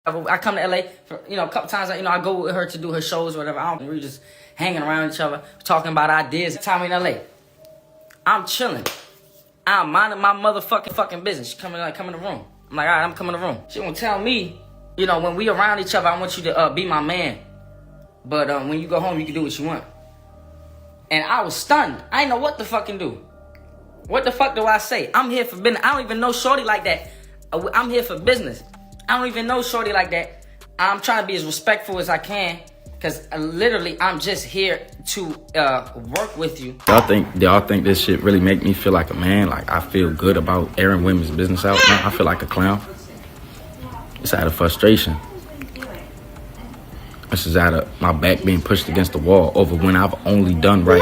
I come to LA for, a couple times, I go with her to do her shows or whatever. We just hanging around each other, talking about ideas. Time in LA, I'm chilling. I'm minding my motherfucking business. She come in the room. I'm like, all right, I'm coming in the room. She gonna tell me, when we around each other, I want you to be my man. But when you go home, you can do what you want. And I was stunned. I didn't know what to fucking do. What the fuck do I say? I'm here for business. I don't even know shorty like that. I'm here for business. I don't even know shorty like that. I'm trying to be as respectful as I can. Because literally, I'm just here to work with you. Y'all think this shit really make me feel like a man? Like, I feel good about airing women's business out? Man, I feel like a clown. It's out of frustration. This is out of my back being pushed against the wall over when I've only done right.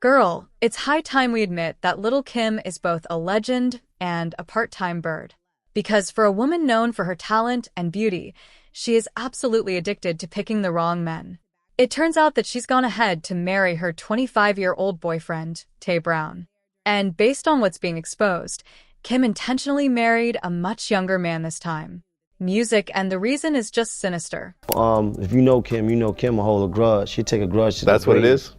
Girl, it's high time we admit that Lil Kim is both a legend and a part-time bird. Because for a woman known for her talent and beauty, she is absolutely addicted to picking the wrong men. It turns out that she's gone ahead to marry her 25-year-old boyfriend, Tay Brown. And based on what's being exposed, Kim intentionally married a much younger man this time. Music, and the reason is just sinister. If you know Kim will hold a grudge. She take a grudge to the grave. That's what it is?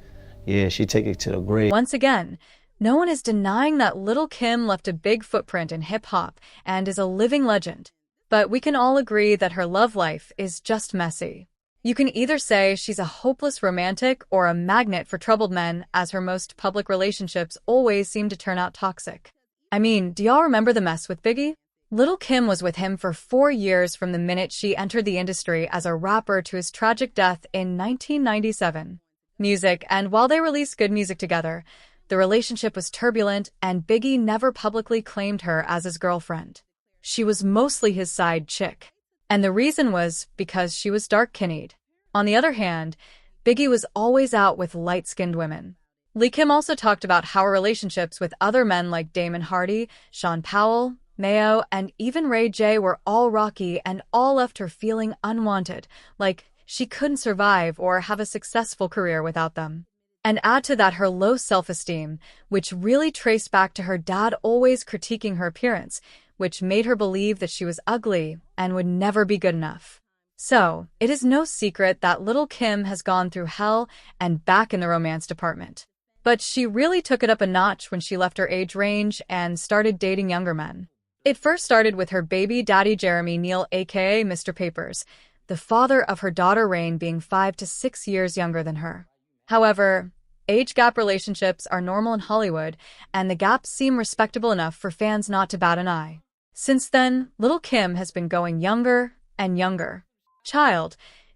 Yeah, she take it to the grave. Once again, no one is denying that Lil Kim left a big footprint in hip-hop and is a living legend. But we can all agree that her love life is just messy. You can either say she's a hopeless romantic or a magnet for troubled men, as her most public relationships always seem to turn out toxic. I mean, do y'all remember the mess with Biggie? Lil Kim was with him for 4 years from the minute she entered the industry as a rapper to his tragic death in 1997. Music, and while they released good music together, the relationship was turbulent and Biggie never publicly claimed her as his girlfriend. She was mostly his side chick. And the reason was because she was dark-skinned. On the other hand, Biggie was always out with light-skinned women. Lil Kim also talked about how her relationships with other men like Damon Hardy, Sean Powell, Mayo, and even Ray J were all rocky and all left her feeling unwanted, like she couldn't survive or have a successful career without them. And add to that her low self-esteem, which really traced back to her dad always critiquing her appearance, which made her believe that she was ugly and would never be good enough. So, it is no secret that Lil Kim has gone through hell and back in the romance department. But she really took it up a notch when she left her age range and started dating younger men. It first started with her baby daddy Jeremy Neal, aka Mr. Papers, the father of her daughter Rain, being 5 to 6 years younger than her. However, age gap relationships are normal in Hollywood, and the gaps seem respectable enough for fans not to bat an eye. Since then, Lil Kim has been going younger and younger.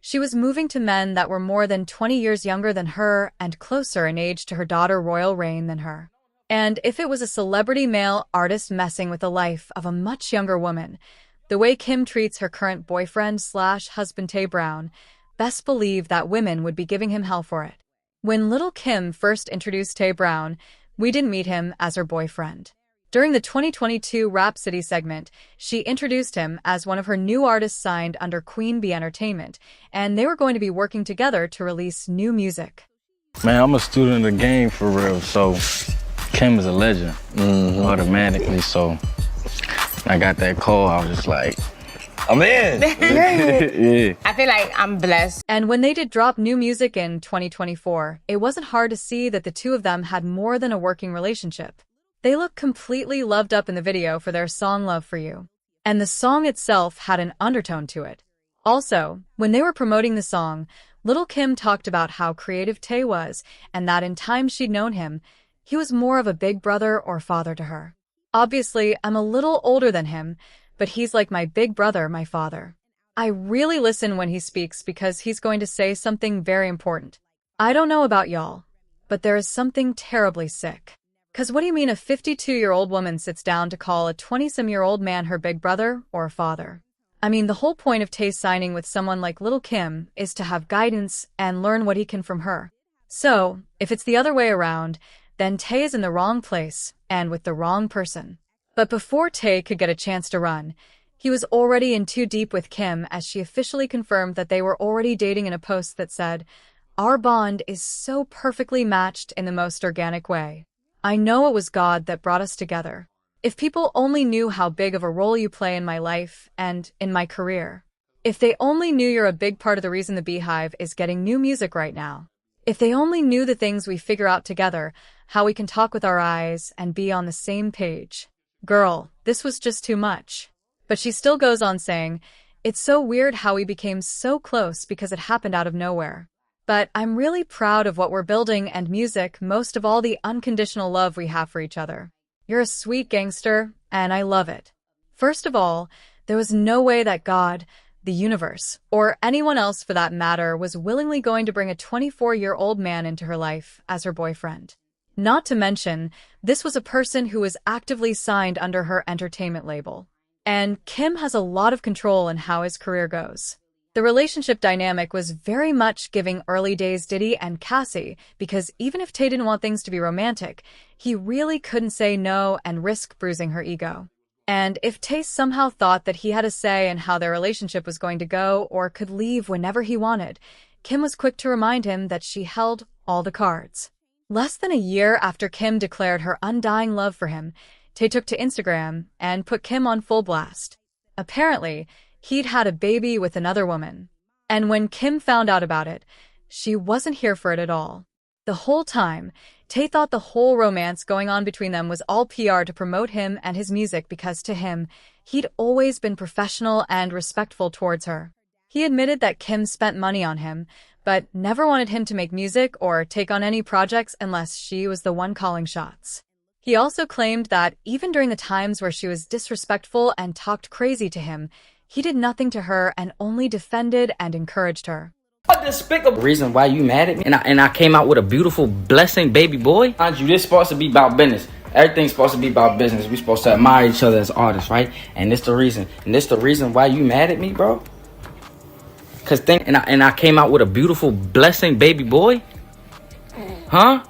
She was moving to men that were more than 20 years younger than her and closer in age to her daughter Royal Rain than her. And if it was a celebrity male artist messing with the life of a much younger woman, the way Kim treats her current boyfriend/husband Tay Brown, best believe that women would be giving him hell for it. When Lil Kim first introduced Tay Brown, we didn't meet him as her boyfriend. During the 2022 Rhapsody segment, she introduced him as one of her new artists signed under Queen Bee Entertainment, and they were going to be working together to release new music. Man, I'm a student of the game for real, so Kim is a legend, automatically, so I got that call, I was just like, I'm in. Yeah. I feel like I'm blessed. And when they did drop new music in 2024, it wasn't hard to see that the two of them had more than a working relationship. They look completely loved up in the video for their song Love For You. And the song itself had an undertone to it. Also, when they were promoting the song, Lil Kim talked about how creative Tay was, and that in time she'd known him, he was more of a big brother or father to her. Obviously, I'm a little older than him, but he's like my big brother, my father. I really listen when he speaks because he's going to say something very important. I don't know about y'all, but there is something terribly sick. 'Cause what do you mean a 52-year-old woman sits down to call a 20-some-year-old man her big brother or father? I mean, the whole point of Tay signing with someone like Lil Kim is to have guidance and learn what he can from her. So, if it's the other way around, then Tay is in the wrong place and with the wrong person. But before Tay could get a chance to run, he was already in too deep with Kim, as she officially confirmed that they were already dating in a post that said, "Our bond is so perfectly matched in the most organic way. I know it was God that brought us together." If people only knew how big of a role you play in my life and in my career. If they only knew you're a big part of the reason the Beehive is getting new music right now. If they only knew the things we figure out together, how we can talk with our eyes and be on the same page. Girl, this was just too much. But she still goes on saying, it's so weird how we became so close because it happened out of nowhere. But I'm really proud of what we're building and music, most of all the unconditional love we have for each other. You're a sweet gangster, and I love it. First of all, there was no way that God, the universe, or anyone else for that matter, was willingly going to bring a 24-year-old man into her life as her boyfriend. Not to mention, this was a person who was actively signed under her entertainment label. And Kim has a lot of control in how his career goes. The relationship dynamic was very much giving early days Diddy and Cassie, because even if Tay didn't want things to be romantic, he really couldn't say no and risk bruising her ego. And if Tay somehow thought that he had a say in how their relationship was going to go or could leave whenever he wanted, Kim was quick to remind him that she held all the cards. Less than a year after Kim declared her undying love for him, Tay took to Instagram and put Kim on full blast. Apparently, he'd had a baby with another woman. And when Kim found out about it, she wasn't here for it at all. The whole time, Tay thought the whole romance going on between them was all PR to promote him and his music because to him, he'd always been professional and respectful towards her. He admitted that Kim spent money on him, but never wanted him to make music or take on any projects unless she was the one calling shots. He also claimed that even during the times where she was disrespectful and talked crazy to him, he did nothing to her and only defended and encouraged her. What despicable reason why you mad at me? And I came out with a beautiful blessing, baby boy. Mind you, this supposed to be about business. Everything's supposed to be about business. We supposed to admire each other as artists, right? And this the reason. And this the reason why you mad at me, bro. Cause I came out with a beautiful blessing, baby boy. Huh?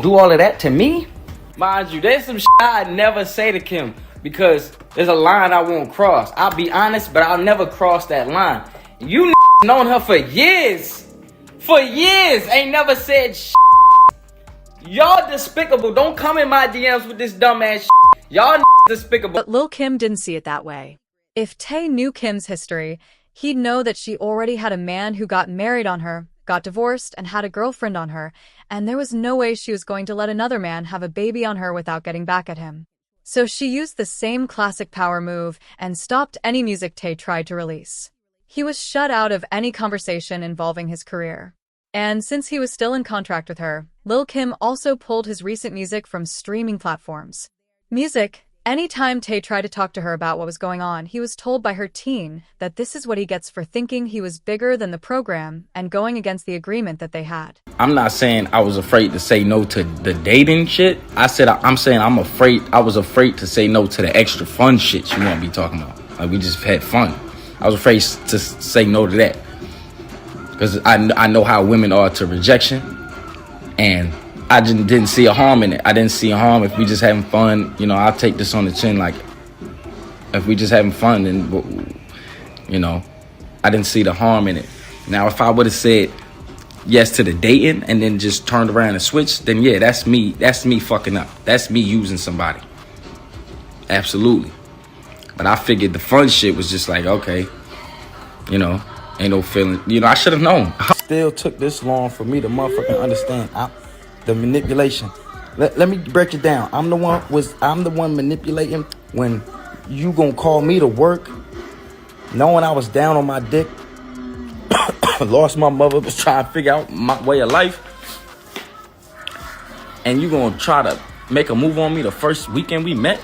Do all of that to me? Mind you, there's some shit I'd never say to Kim because there's a line I won't cross. I'll be honest, but I'll never cross that line. You known her for years. For years. Ain't never said shit. Y'all despicable. Don't come in my DMs with this dumbass shit. Y'all despicable. But Lil Kim didn't see it that way. If Tay knew Kim's history, he'd know that she already had a man who got married on her, got divorced, and had a girlfriend on her, and there was no way she was going to let another man have a baby on her without getting back at him. So she used the same classic power move and stopped any music Tay tried to release. He was shut out of any conversation involving his career. And since he was still in contract with her, Lil Kim also pulled his recent music from streaming platforms. Anytime Tay tried to talk to her about what was going on, he was told by her teen that this is what he gets for thinking he was bigger than the program and going against the agreement that they had. I'm not saying I was afraid to say no to the dating shit. I'm saying I was afraid to say no to the extra fun shit you want to be talking about. Like we just had fun. I was afraid to say no to that. Because I know how women are to rejection. And I just didn't see a harm in it. I didn't see a harm if we just having fun. You know, I'll take this on the chin. Like, if we just having fun, then, you know, I didn't see the harm in it. Now, if I would have said yes to the dating and then just turned around and switched, then yeah, that's me. That's me fucking up. That's me using somebody. Absolutely. But I figured the fun shit was just like, okay, you know, ain't no feeling. You know, I should have known. Still took this long for me to motherfucking understand the manipulation. Let me break it down. I'm the one manipulating when you gonna call me to work, knowing I was down on my dick, lost my mother, was trying to figure out my way of life, and you gonna try to make a move on me the first weekend we met.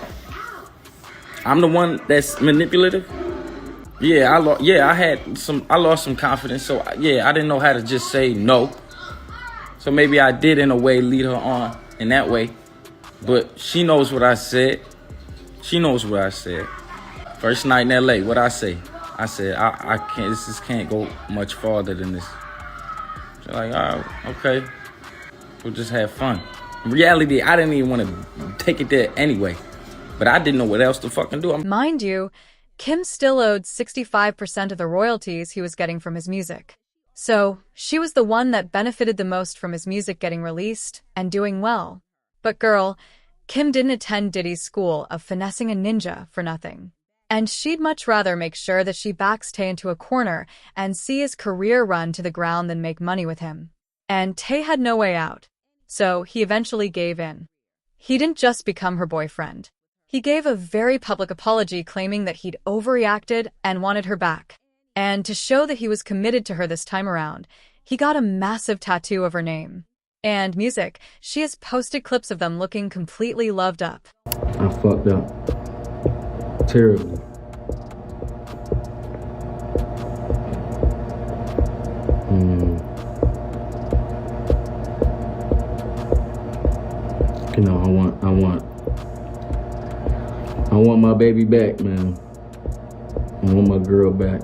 I'm the one that's manipulative. Yeah, I lost some confidence. So yeah, I didn't know how to just say no. So maybe I did in a way lead her on in that way. But she knows what I said. She knows what I said. First night in LA, what I say? I said, I can't, this can't go much farther than this. She's like, all right, okay. We'll just have fun. In reality, I didn't even want to take it there anyway. But I didn't know what else to fucking do. Mind you, Kim still owed 65% of the royalties he was getting from his music. So, she was the one that benefited the most from his music getting released and doing well. But girl, Kim didn't attend Diddy's school of finessing a ninja for nothing. And she'd much rather make sure that she backs Tay into a corner and see his career run to the ground than make money with him. And Tay had no way out. So he eventually gave in. He didn't just become her boyfriend. He gave a very public apology claiming that he'd overreacted and wanted her back. And to show that he was committed to her this time around, he got a massive tattoo of her name. And music, she has posted clips of them looking completely loved up. I fucked up. Terribly. You know, I want my baby back, man. I want my girl back.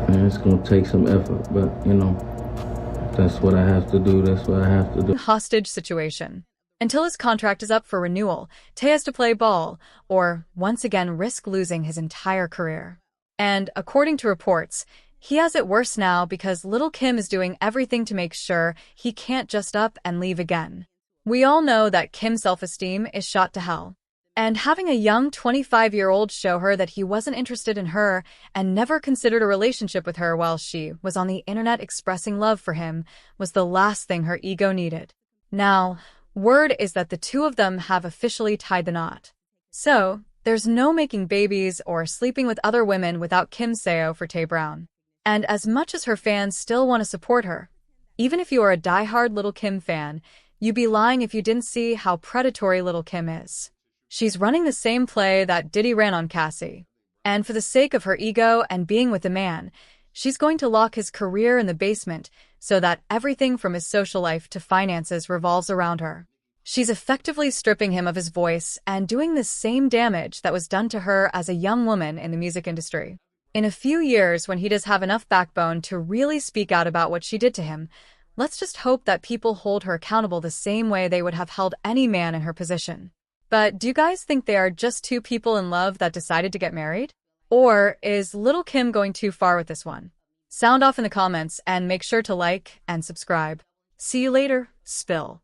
And it's gonna take some effort, but you know, that's what I have to do. That's what I have to do. Hostage situation. Until his contract is up for renewal, Tay has to play ball, or once again risk losing his entire career. And according to reports, he has it worse now because Lil Kim is doing everything to make sure he can't just up and leave again. We all know that Kim's self-esteem is shot to hell. And having a young 25-year-old show her that he wasn't interested in her and never considered a relationship with her while she was on the internet expressing love for him was the last thing her ego needed. Now, word is that the two of them have officially tied the knot. So, there's no making babies or sleeping with other women without Kim Seo for Tay Brown. And as much as her fans still want to support her, even if you are a diehard Lil Kim fan, you'd be lying if you didn't see how predatory Lil Kim is. She's running the same play that Diddy ran on Cassie. And for the sake of her ego and being with the man, she's going to lock his career in the basement so that everything from his social life to finances revolves around her. She's effectively stripping him of his voice and doing the same damage that was done to her as a young woman in the music industry. In a few years, when he does have enough backbone to really speak out about what she did to him, let's just hope that people hold her accountable the same way they would have held any man in her position. But do you guys think they are just two people in love that decided to get married? Or is Lil Kim going too far with this one? Sound off in the comments and make sure to like and subscribe. See you later, Spill.